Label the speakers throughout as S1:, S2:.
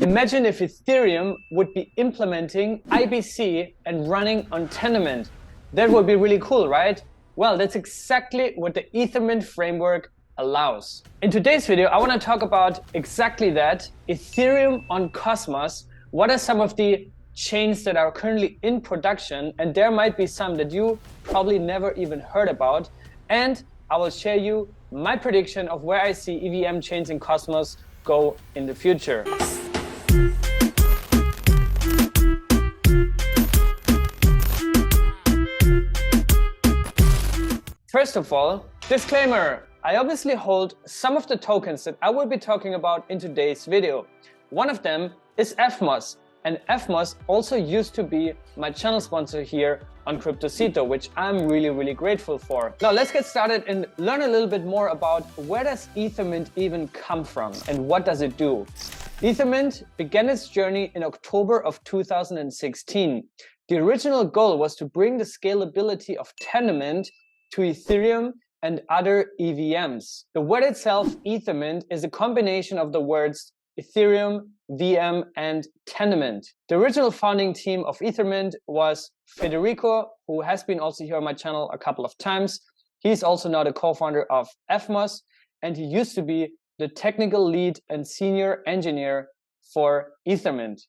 S1: Imagine if Ethereum would be implementing IBC and running on Tendermint. That would be really cool, right? Well, that's exactly what the Ethermint framework allows. In today's video, I want to talk about exactly that, Ethereum on Cosmos. What are some of the chains that are currently in production? And there might be some that you probably never even heard about. And I will share you my prediction of where I see EVM chains in Cosmos go in the future. First of all, disclaimer, I obviously hold some of the tokens that I will be talking about in today's video. One of them is Evmos, and Evmos also used to be my channel sponsor here on Cryptocito, which I'm really grateful for. Now let's get started and learn a little bit more about where does Ethermint even come from and what does it do. Ethermint began its journey in October of 2016. The original goal was to bring the scalability of Tendermint to Ethereum and other EVMs. The word itself, Ethermint, is a combination of the words Ethereum, VM, and Tendermint. The original founding team of Ethermint was Federico, who has been also here on my channel a couple of times. He's also now the co-founder of Evmos, and he used to be the technical lead and senior engineer for Ethermint.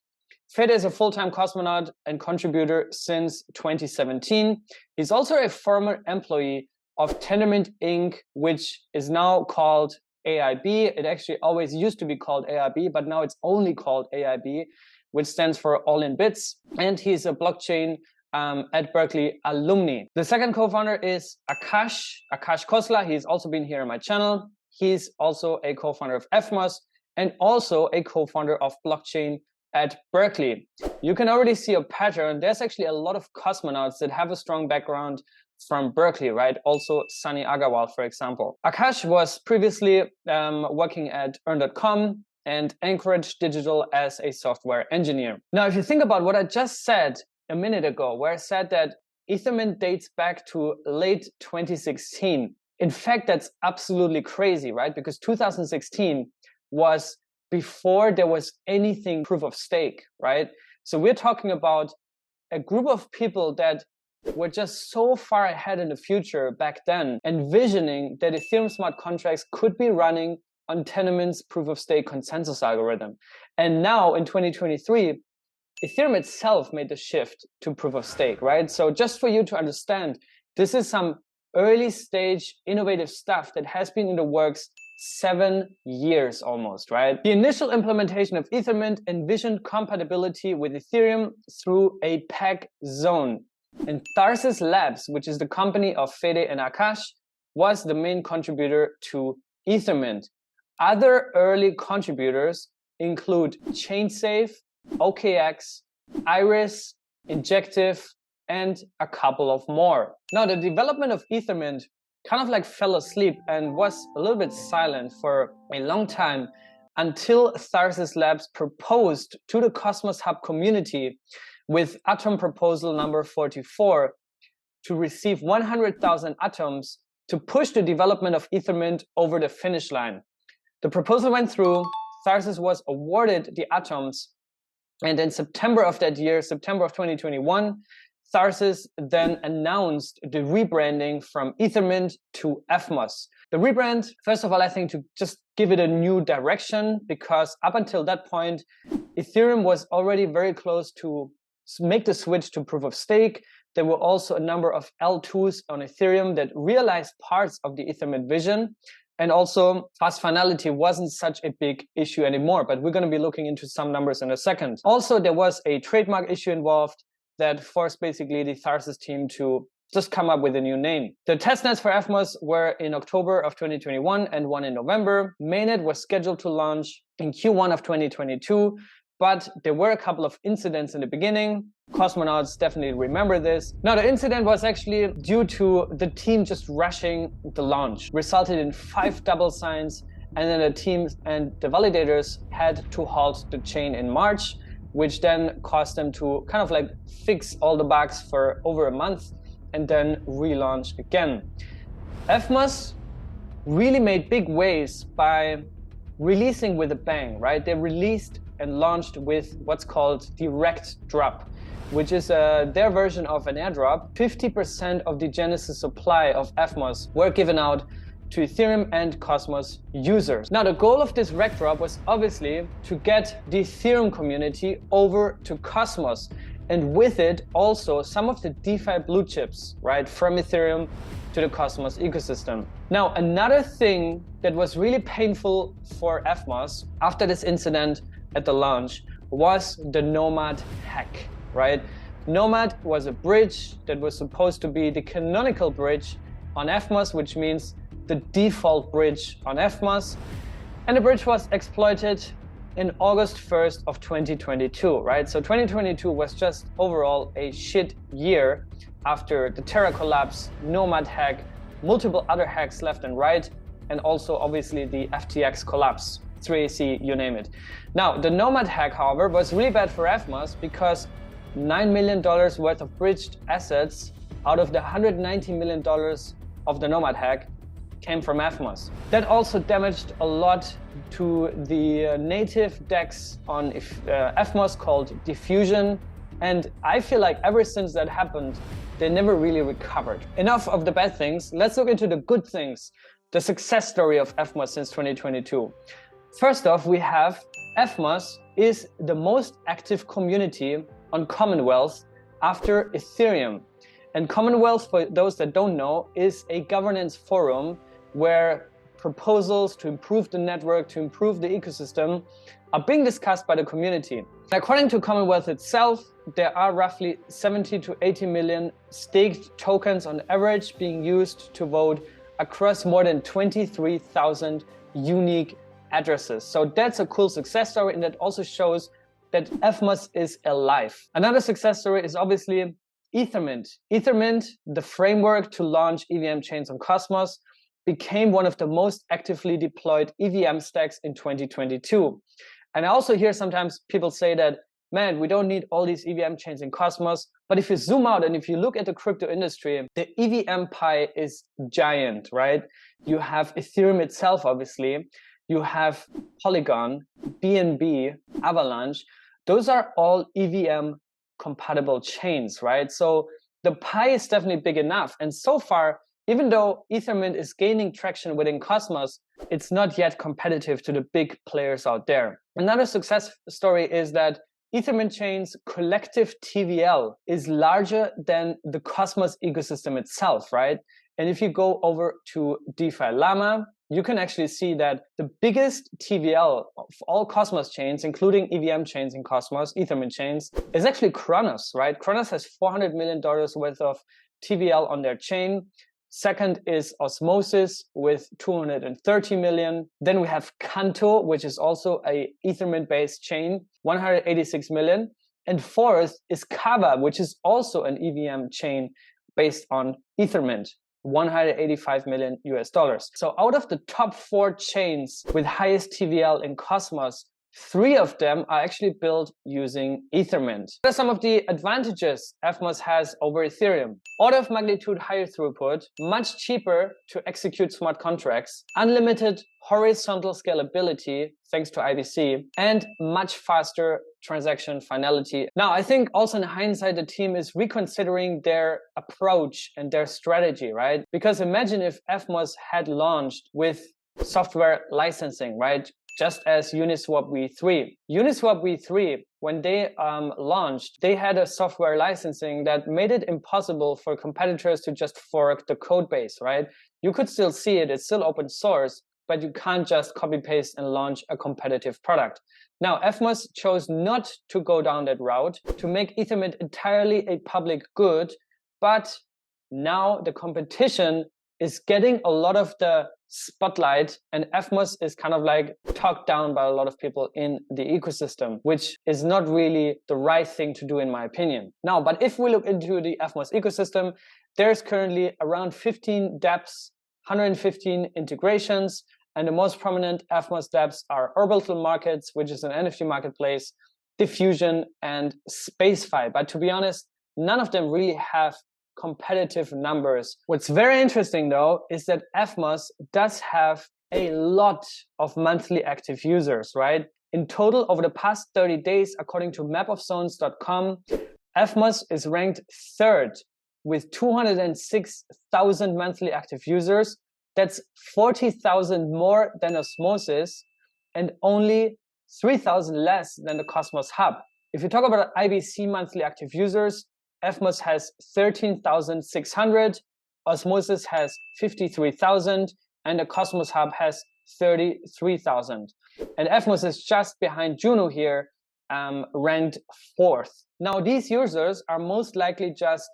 S1: Fede is a full-time cosmonaut and contributor since 2017. He's also a former employee of Tendermint Inc., which is now called AIB. It actually always used to be called AIB, but now it's only called AIB, which stands for All in Bits. And he's a blockchain at Berkeley alumni. The second co-founder is Akash Khosla. He's also been here on my channel. He's also a co-founder of Evmos and also a co-founder of blockchain at Berkeley. You can already see a pattern. There's actually a lot of cosmonauts that have a strong background from Berkeley, right? Also Sunny Agarwal, for example. Akash was previously working at earn.com and Anchorage Digital as a software engineer. Now, if you think about what I just said a minute ago, where I said that Ethermint dates back to late 2016. In fact, that's absolutely crazy, right? Because 2016 was before there was anything proof of stake, right? So we're talking about a group of people that were just so far ahead in the future back then, envisioning that Ethereum smart contracts could be running on Tendermint's proof of stake consensus algorithm. And now in 2023, Ethereum itself made the shift to proof of stake, right? So just for you to understand, this is some early stage innovative stuff that has been in the works 7 years almost, right? The initial implementation of Ethermint envisioned compatibility with Ethereum through a peg zone. And Tharsis Labs, which is the company of Fede and Akash, was the main contributor to Ethermint. Other early contributors include ChainSafe, OKX, Iris, Injective, and a couple of more. Now, the development of Ethermint kind of like fell asleep and was a little bit silent for a long time until Tharsis Labs proposed to the Cosmos Hub community with Atom Proposal number 44 to receive 100,000 atoms to push the development of Ethermint over the finish line. The proposal went through, Tharsis was awarded the atoms, and in September of that year, September of 2021, Tharsis then announced the rebranding from Ethermint to Evmos. The rebrand, first of all, I think to just give it a new direction, because up until that point, Ethereum was already very close to make the switch to proof of stake. There were also a number of L2s on Ethereum that realized parts of the Ethermint vision. And also fast finality wasn't such a big issue anymore, but we're going to be looking into some numbers in a second. Also, there was a trademark issue involved that forced basically the Tharsis team to just come up with a new name. The testnets for Evmos were in October of 2021 and one in November. Mainnet was scheduled to launch in Q1 of 2022, but there were a couple of incidents in the beginning. Cosmonauts definitely remember this. Now, the incident was actually due to the team just rushing the launch, resulted in 5 double signs, and then the teams and the validators had to halt the chain in March, which then caused them to kind of like fix all the bugs for over a month and then relaunch again. Evmos really made big waves by releasing with a bang, right? They released and launched with what's called direct drop, which is their version of an airdrop. 50% of the Genesis supply of Evmos were given out to Ethereum and Cosmos users. Now, the goal of this reg drop was obviously to get the Ethereum community over to Cosmos, and with it also some of the DeFi blue chips, right, from Ethereum to the Cosmos ecosystem. Now, another thing that was really painful for Evmos after this incident at the launch was the Nomad hack, right? Nomad was a bridge that was supposed to be the canonical bridge on Evmos, which means the default bridge on Evmos, and the bridge was exploited in August 1st of 2022, right? So 2022 was just overall a shit year after the Terra collapse, Nomad hack, multiple other hacks left and right, and also obviously the FTX collapse, 3AC, you name it. Now, the Nomad hack, however, was really bad for Evmos because $9 million worth of bridged assets out of the $190 million of the Nomad hack came from Evmos. That also damaged a lot to the native DEX on Evmos called Diffusion, and I feel like ever since that happened, they never really recovered. Enough of the bad things, let's look into the good things, the success story of Evmos since 2022. First off, we have Evmos is the most active community on Commonwealth after Ethereum. And Commonwealth, for those that don't know, is a governance forum where proposals to improve the network, to improve the ecosystem, are being discussed by the community. According to Commonwealth itself, there are roughly 70 to 80 million staked tokens on average being used to vote across more than 23,000 unique addresses. So that's a cool success story, and that also shows that Evmos is alive. Another success story is obviously Ethermint. Ethermint, the framework to launch EVM chains on Cosmos, became one of the most actively deployed EVM stacks in 2022. And I also hear sometimes people say that, man, we don't need all these EVM chains in Cosmos. But if you zoom out and if you look at the crypto industry, the EVM pie is giant, right? You have Ethereum itself, obviously. You have Polygon, BNB, Avalanche. Those are all EVM compatible chains, right? So the pie is definitely big enough. And so far, even though Ethermint is gaining traction within Cosmos, it's not yet competitive to the big players out there. Another success story is that Ethermint chain's collective TVL is larger than the Cosmos ecosystem itself, right? And if you go over to DeFi Llama, you can actually see that the biggest TVL of all Cosmos chains, including EVM chains in Cosmos, Ethermint chains, is actually Cronos, right? Cronos has $400 million worth of TVL on their chain. Second is Osmosis with 230 million. Then we have Canto, which is also a Ethermint-based chain, 186 million. And fourth is Kava, which is also an EVM chain based on Ethermint, 185 million US dollars. So out of the top 4 chains with highest TVL in Cosmos, 3 of them are actually built using Ethermint. What are some of the advantages Evmos has over Ethereum? Order of magnitude higher throughput, much cheaper to execute smart contracts, unlimited horizontal scalability thanks to IBC, and much faster transaction finality. Now, I think also in hindsight, the team is reconsidering their approach and their strategy, right? Because imagine if Evmos had launched with software licensing, right? Just as Uniswap V3. Uniswap V3, when they launched, they had a software licensing that made it impossible for competitors to just fork the code base, right? You could still see it, it's still open source, but you can't just copy paste and launch a competitive product. Now, Evmos chose not to go down that route to make Ethermint entirely a public good, but now the competition is getting a lot of the spotlight, and Evmos is kind of like talked down by a lot of people in the ecosystem, which is not really the right thing to do in my opinion. Now, but if we look into the Evmos ecosystem, there's currently around 15 dApps, 115 integrations, and the most prominent Evmos dApps are Orbital Markets, which is an NFT marketplace, Diffusion, and SpaceFi. But to be honest, none of them really have competitive numbers. What's very interesting though is that Evmos does have a lot of monthly active users, right? In total, over the past 30 days, according to mapofzones.com, Evmos is ranked 3rd with 206,000 monthly active users. That's 40,000 more than Osmosis and only 3,000 less than the Cosmos Hub. If you talk about IBC monthly active users, Evmos has 13,600, Osmosis has 53,000, and the Cosmos Hub has 33,000. And Evmos is just behind Juno here, ranked 4th. Now, these users are most likely just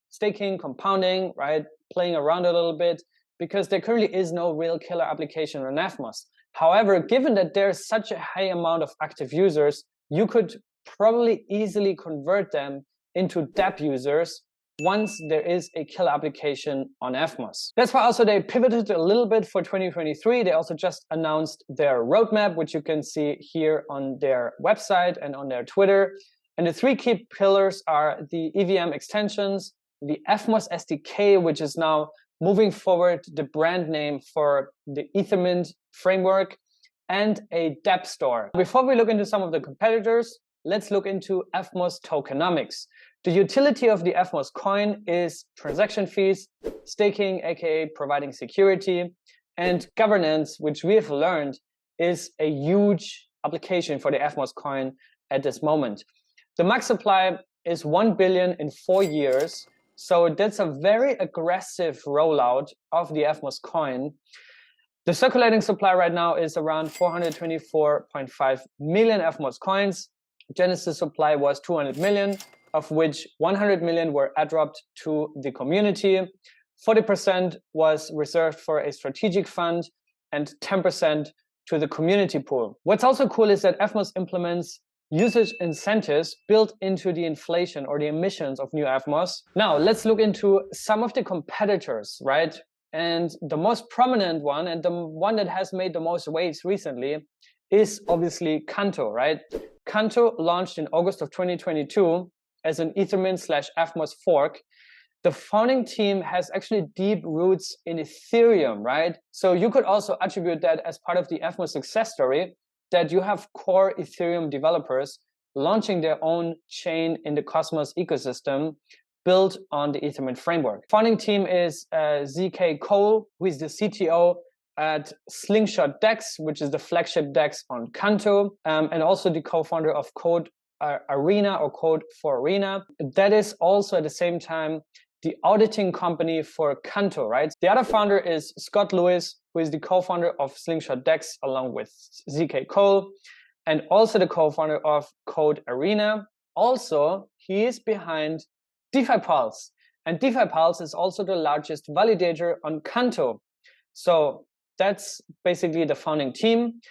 S1: staking, compounding, right? Playing around a little bit, because there currently is no real killer application on Evmos. However, given that there's such a high amount of active users, you could probably easily convert them into DApp users once there is a killer application on Evmos. That's why also they pivoted a little bit for 2023. They also just announced their roadmap, which you can see here on their website and on their Twitter. And the 3 key pillars are the EVM extensions, the Evmos SDK, which is now moving forward the brand name for the Ethermint framework, and a DApp store. Before we look into some of the competitors, let's look into Evmos tokenomics. The utility of the Evmos coin is transaction fees, staking, aka providing security, and governance, which we have learned is a huge application for the Evmos coin at this moment. The max supply is 1 billion in 4 years, so that's a very aggressive rollout of the Evmos coin. The circulating supply right now is around 424.5 million Evmos coins. Genesis supply was 200 million, of which 100 million were airdropped to the community. 40% was reserved for a strategic fund and 10% to the community pool. What's also cool is that Evmos implements usage incentives built into the inflation or the emissions of new Evmos. Now, let's look into some of the competitors, right? And the most prominent one, and the one that has made the most waves recently, is obviously Canto, right? Canto launched in August of 2022 as an Ethermint/Evmos fork. The founding team has actually deep roots in Ethereum, right? So you could also attribute that as part of the Evmos success story, that you have core Ethereum developers launching their own chain in the Cosmos ecosystem built on the Ethermint framework. Founding team is ZK Cole, who is the CTO at Slingshot DEX, which is the flagship DEX on Canto, and also the co-founder of Code Arena or Code for Arena. That is also at the same time the auditing company for Canto, right? The other founder is Scott Lewis, who is the co-founder of Slingshot DEX along with ZK Cole, and also the co-founder of Code Arena. Also, he is behind DeFi Pulse, and DeFi Pulse is also the largest validator on Canto. So that's basically the founding team.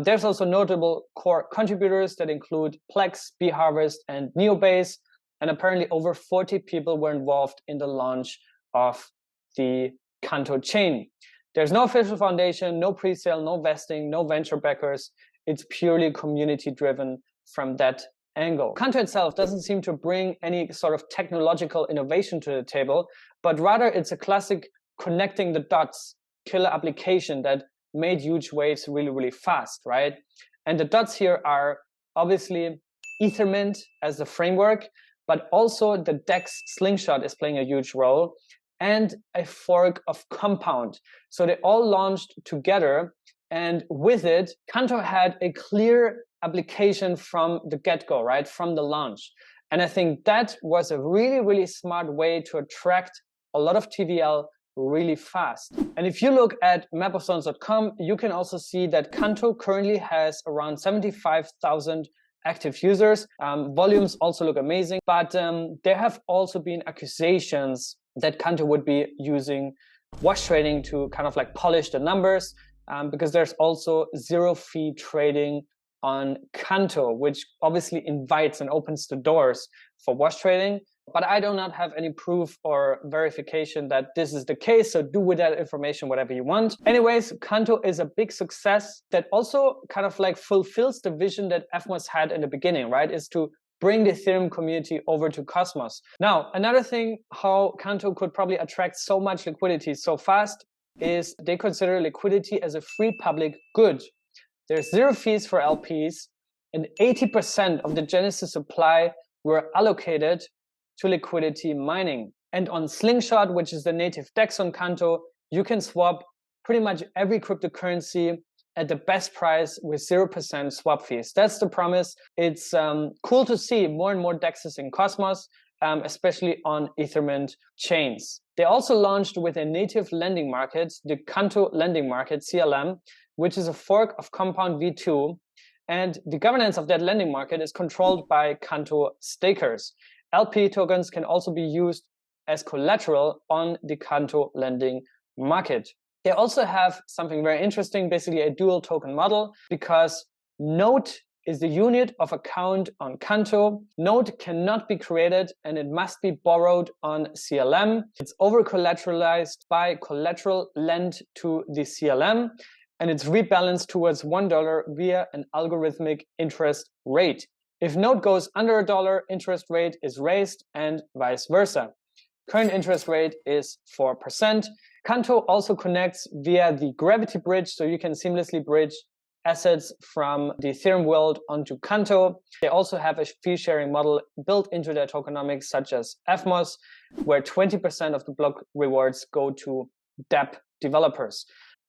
S1: There's also notable core contributors that include Plex, bHarvest, and Neobase, and apparently over 40 people were involved in the launch of the Canto chain. There's no official foundation, no pre-sale, no vesting, no venture backers. It's purely community-driven from that angle. Canto itself doesn't seem to bring any sort of technological innovation to the table, but rather it's a classic connecting the dots killer application that made huge waves really, really fast, right? And the dots here are obviously Ethermint as the framework, but also the DEX Slingshot is playing a huge role, and a fork of Compound. So they all launched together, and with it, Canto had a clear application from the get-go, right? From the launch. And I think that was a really, really smart way to attract a lot of TVL really fast. And if you look at mapofzones.com, you can also see that Canto currently has around 75,000 active users. Volumes also look amazing, but there have also been accusations that Canto would be using wash trading to kind of like polish the numbers, because there's also zero fee trading on Canto, which obviously invites and opens the doors for wash trading. But I do not have any proof or verification that this is the case, so do with that information whatever you want. Anyways, Canto is a big success that also kind of like fulfills the vision that Evmos had in the beginning, right? Is to bring the Ethereum community over to Cosmos. Now, another thing how Canto could probably attract so much liquidity so fast is they consider liquidity as a free public good. There's zero fees for LPs, and 80% of the Genesis supply were allocated to liquidity mining. And on Slingshot, which is the native DEX on Canto, you can swap pretty much every cryptocurrency at the best price with 0% swap fees. That's the promise. It's cool to see more and more DEXs in Cosmos, especially on Ethermint chains. They also launched with a native lending market, the Canto lending market, CLM, which is a fork of Compound V2. And the governance of that lending market is controlled by Canto stakers. LP tokens can also be used as collateral on the Canto lending market. They also have something very interesting, basically a dual token model, because Node is the unit of account on Canto. Node cannot be created and it must be borrowed on CLM. It's over collateralized by collateral lent to the CLM, and it's rebalanced towards $1 via an algorithmic interest rate. If Node goes under $1, interest rate is raised and vice versa. Current interest rate is 4%. Canto also connects via the Gravity Bridge, so you can seamlessly bridge assets from the Ethereum world onto Canto. They also have a fee sharing model built into their tokenomics, such as Evmos, where 20% of the block rewards go to dApp developers.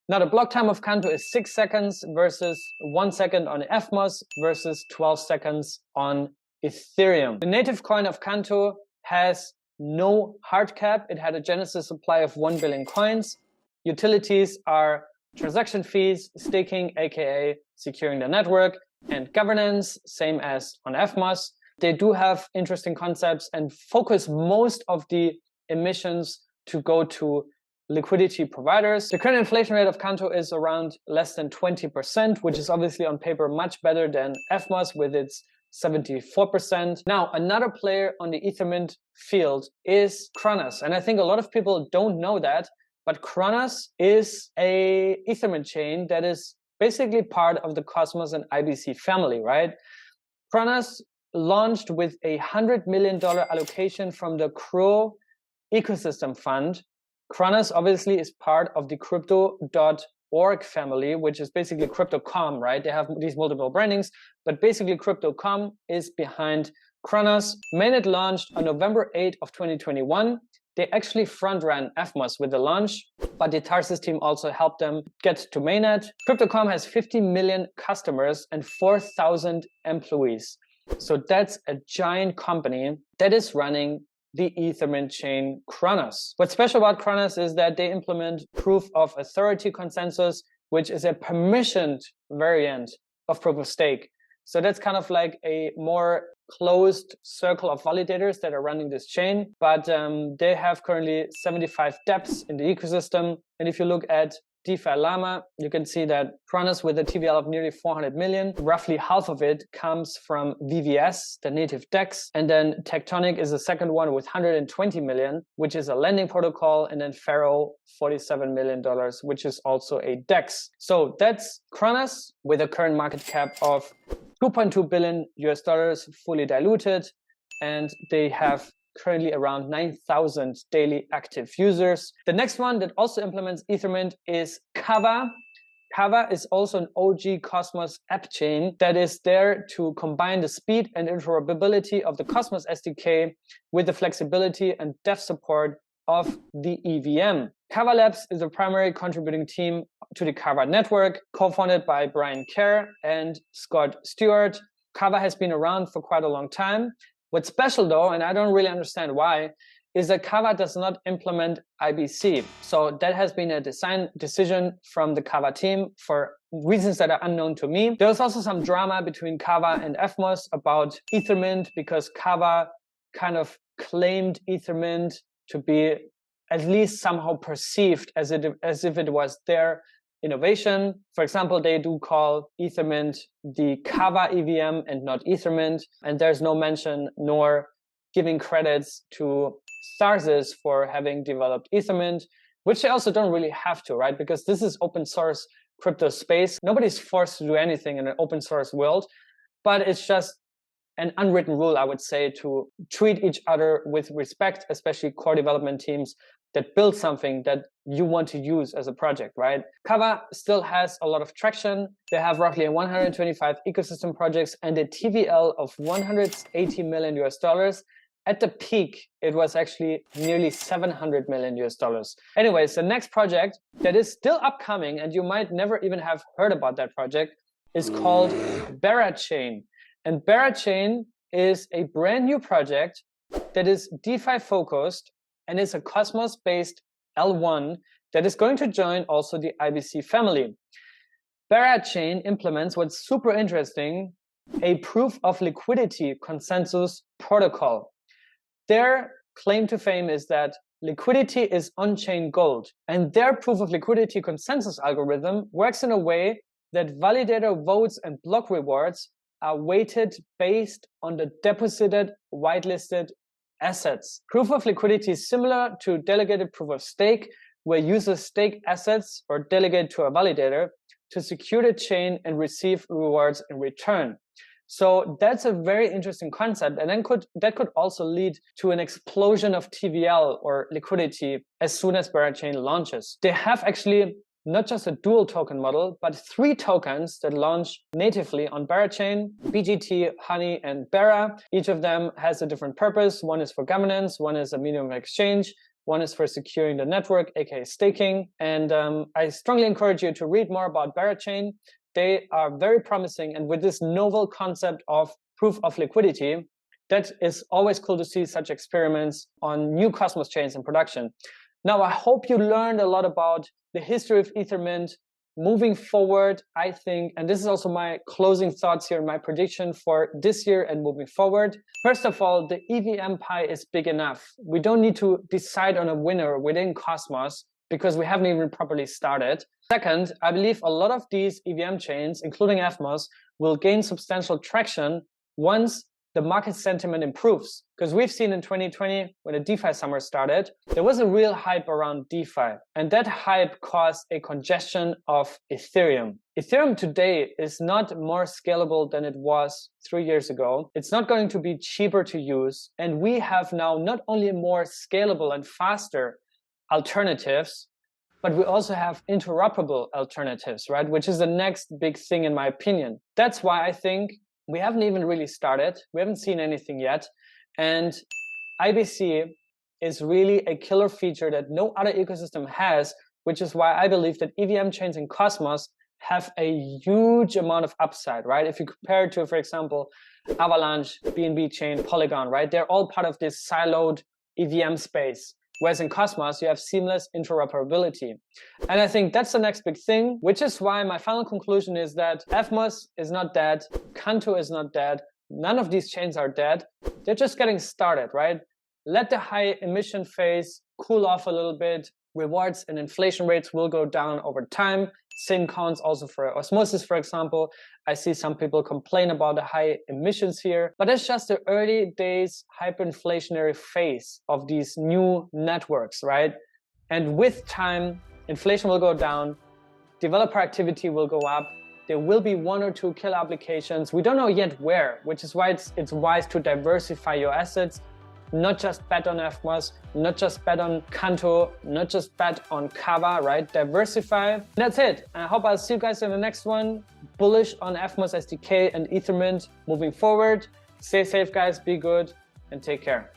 S1: Now, the block time of Canto is 6 seconds versus 1 second on Evmos versus 12 seconds on Ethereum. The native coin of Canto has no hard cap. It had a Genesis supply of 1 billion coins. Utilities are transaction fees, staking, aka securing the network, and governance, same as on Evmos. They do have interesting concepts and focus most of the emissions to go to liquidity providers. The current inflation rate of Canto is around less than 20%, which is obviously on paper much better than Evmos with its 74%. Now, another player on the Ethermint field is Cronos. And I think a lot of people don't know that, but Cronos is a Ethermint chain that is basically part of the Cosmos and IBC family, right? Cronos launched with a $100 million allocation from the Crow ecosystem fund. Cronos obviously is part of the Crypto.org family, which is basically Crypto.com, right? They have these multiple brandings, but basically Crypto.com is behind Cronos. Mainnet launched on November 8 of 2021. They actually front-ran Evmos with the launch, but the Tarsus team also helped them get to mainnet. Crypto.com has 50 million customers and 4,000 employees. So that's a giant company that is running the Ethermint chain Cronos. What's special about Cronos is that they implement proof of authority consensus, which is a permissioned variant of proof of stake. So that's kind of like a more closed circle of validators that are running this chain, but they have currently 75 dApps in the ecosystem. And if you look at DeFi Llama, you can see that Cronos with a TVL of nearly 400 million, roughly half of it comes from VVS, the native DEX. And then Tectonic is the second one with 120 million, which is a lending protocol. And then Pharaoh, $47 million, which is also a DEX. So that's Cronos with a current market cap of $2.2 billion fully diluted. And they have currently around 9,000 daily active users. The next one that also implements Ethermint is Kava. Kava is also an OG Cosmos app chain that is there to combine the speed and interoperability of the Cosmos SDK with the flexibility and dev support of the EVM. Kava Labs is a primary contributing team to the Kava network, co-founded by Brian Kerr and Scott Stewart. Kava has been around for quite a long time. What's special though, and I don't really understand why, is that Kava does not implement IBC. So that has been a design decision from the Kava team for reasons that are unknown to me. There was also some drama between Kava and Evmos about Ethermint because Kava kind of claimed Ethermint to be at least somehow perceived as if it was their innovation. For example, they do call Ethermint the Kava EVM and not Ethermint. And there's no mention nor giving credits to Starsis for having developed Ethermint, which they also don't really have to, right? Because this is open source crypto space. Nobody's forced to do anything in an open source world, but it's just an unwritten rule, I would say, to treat each other with respect, especially core development teams that build something that you want to use as a project, right? Kava still has a lot of traction. They have roughly 125 ecosystem projects and a TVL of $180 million US. At the peak, it was actually nearly $700 million US. Anyways, the next project that is still upcoming, and you might never even have heard about that project, is called Berachain. And Berachain is a brand new project that is DeFi focused and is a Cosmos-based L1 that is going to join also the IBC family. Berachain implements what's super interesting, a proof of liquidity consensus protocol. Their claim to fame is that liquidity is on-chain gold, and their proof of liquidity consensus algorithm works in a way that validator votes and block rewards are weighted based on the deposited whitelisted assets. Proof of liquidity is similar to delegated proof of stake, where users stake assets or delegate to a validator to secure the chain and receive rewards in return. So that's a very interesting concept, and then that could also lead to an explosion of TVL or liquidity as soon as Berachain launches. They have actually not just a dual token model, but 3 tokens that launch natively on Berachain: BGT, Honey, and Bera. Each of them has a different purpose. One is for governance, one is a medium of exchange, one is for securing the network, aka staking. And I strongly encourage you to read more about Berachain. They are very promising, and with this novel concept of proof of liquidity, that is always cool to see such experiments on new Cosmos chains in production. Now, I hope you learned a lot about the history of Ethermint moving forward, I think, and this is also my closing thoughts here, my prediction for this year and moving forward. First of all, the EVM pie is big enough. We don't need to decide on a winner within Cosmos because we haven't even properly started. Second, I believe a lot of these EVM chains, including Evmos, will gain substantial traction once the market sentiment improves. Because we've seen in 2020, when the DeFi summer started, there was a real hype around DeFi. And that hype caused a congestion of Ethereum. Ethereum today is not more scalable than it was 3 years ago. It's not going to be cheaper to use. And we have now not only more scalable and faster alternatives, but we also have interoperable alternatives, right? Which is the next big thing in my opinion. That's why I think we haven't even really started. We haven't seen anything yet. And IBC is really a killer feature that no other ecosystem has, which is why I believe that EVM chains in Cosmos have a huge amount of upside, right? If you compare it to, for example, Avalanche, BNB chain, Polygon, right? They're all part of this siloed EVM space. Whereas in Cosmos, you have seamless interoperability. And I think that's the next big thing, which is why my final conclusion is that Evmos is not dead, Canto is not dead, none of these chains are dead. They're just getting started, right? Let the high emission phase cool off a little bit. Rewards and inflation rates will go down over time. Same counts also for osmosis, for example. I see some people complain about the high emissions here, but that's just the early days hyperinflationary phase of these new networks, right? And with time, inflation will go down, developer activity will go up, there will be 1 or 2 killer applications. We don't know yet where, which is why it's wise to diversify your assets. Not just bet on Evmos, not just bet on Canto, not just bet on Kava, right? Diversify. That's it. I hope I'll see you guys in the next one. Bullish on Evmos SDK and Ethermint moving forward. Stay safe, guys. Be good and take care.